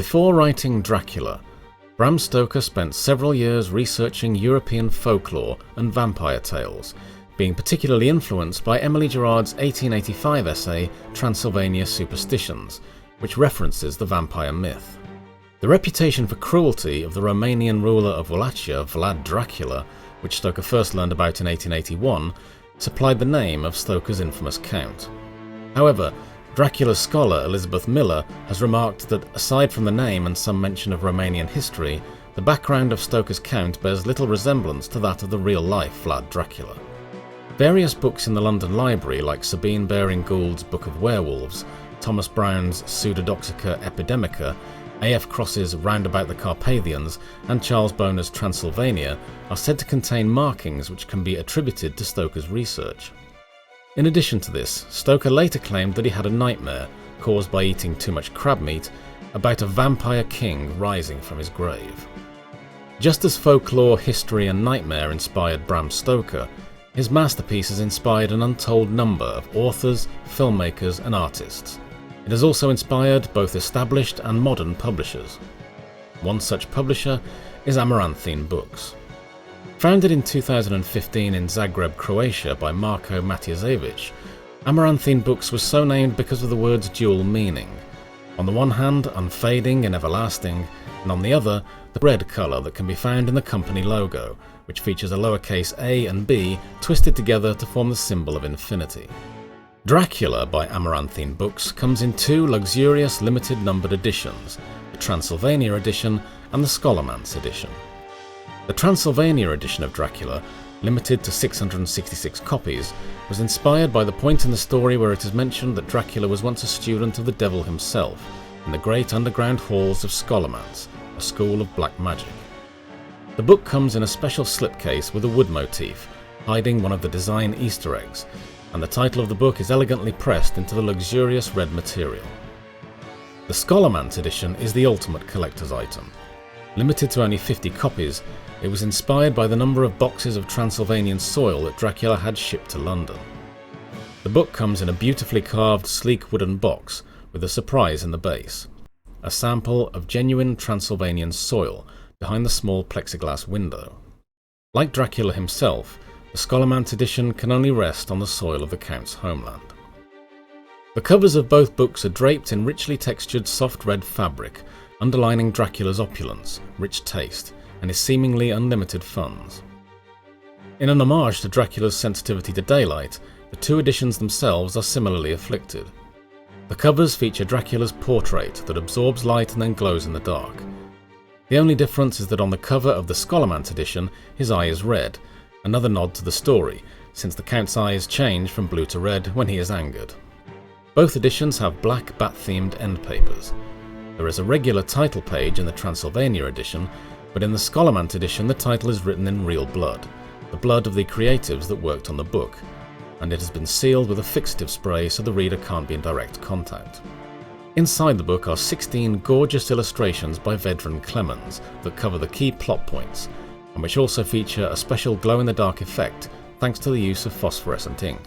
Before writing Dracula, Bram Stoker spent several years researching European folklore and vampire tales, being particularly influenced by Emily Gerard's 1885 essay Transylvania Superstitions, which references the vampire myth. The reputation for cruelty of the Romanian ruler of Wallachia, Vlad Dracula, which Stoker first learned about in 1881, supplied the name of Stoker's infamous count. However, Dracula's scholar Elizabeth Miller has remarked that, aside from the name and some mention of Romanian history, the background of Stoker's count bears little resemblance to that of the real-life Vlad Dracula. Various books in the London Library, like Sabine Baring-Gould's Book of Werewolves, Thomas Brown's Pseudodoxica Epidemica, A.F. Cross's Round About the Carpathians, and Charles Boner's Transylvania, are said to contain markings which can be attributed to Stoker's research. In addition to this, Stoker later claimed that he had a nightmare, caused by eating too much crab meat, about a vampire king rising from his grave. Just as folklore, history and nightmare inspired Bram Stoker, his masterpiece has inspired an untold number of authors, filmmakers and artists. It has also inspired both established and modern publishers. One such publisher is Amaranthine Books. Founded in 2015 in Zagreb, Croatia by Marko Matjasevic, Amaranthine Books was so named because of the word's dual meaning. On the one hand, unfading and everlasting, and on the other, the red colour that can be found in the company logo, which features a lowercase a and b twisted together to form the symbol of infinity. Dracula by Amaranthine Books comes in two luxurious limited numbered editions, the Transylvania edition and the Scholomance edition. The Transylvania edition of Dracula, limited to 666 copies, was inspired by the point in the story where it is mentioned that Dracula was once a student of the devil himself in the great underground halls of Scholomance, a school of black magic. The book comes in a special slipcase with a wood motif, hiding one of the design Easter eggs, and the title of the book is elegantly pressed into the luxurious red material. The Scholomance edition is the ultimate collector's item. Limited to only 50 copies, it was inspired by the number of boxes of Transylvanian soil that Dracula had shipped to London. The book comes in a beautifully carved, sleek wooden box with a surprise in the base, a sample of genuine Transylvanian soil behind the small plexiglass window. Like Dracula himself, the Scholomance edition can only rest on the soil of the Count's homeland. The covers of both books are draped in richly textured soft red fabric, underlining Dracula's opulence, rich taste, and his seemingly unlimited funds. In an homage to Dracula's sensitivity to daylight, the two editions themselves are similarly afflicted. The covers feature Dracula's portrait that absorbs light and then glows in the dark. The only difference is that on the cover of the Scholomance edition, his eye is red, another nod to the story, since the Count's eyes change from blue to red when he is angered. Both editions have black bat-themed end papers. There is a regular title page in the Transylvania edition, but in the Scholomance edition the title is written in real blood, the blood of the creatives that worked on the book, and it has been sealed with a fixative spray so the reader can't be in direct contact. Inside the book are 16 gorgeous illustrations by Vedran Clemens that cover the key plot points, and which also feature a special glow-in-the-dark effect thanks to the use of phosphorescent ink.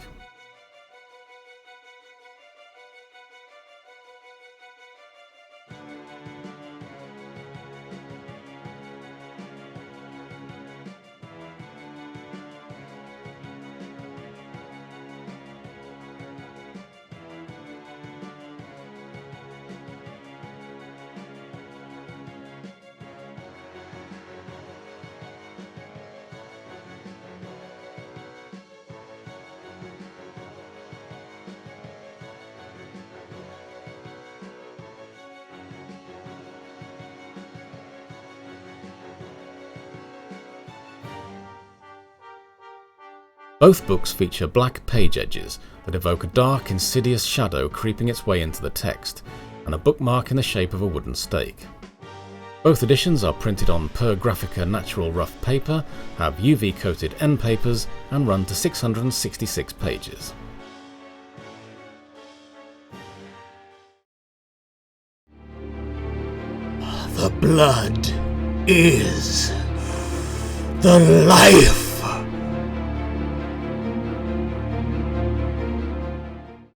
Both books feature black page edges that evoke a dark, insidious shadow creeping its way into the text, and a bookmark in the shape of a wooden stake. Both editions are printed on Per Graphica natural rough paper, have UV-coated end papers, and run to 666 pages. The blood is the life.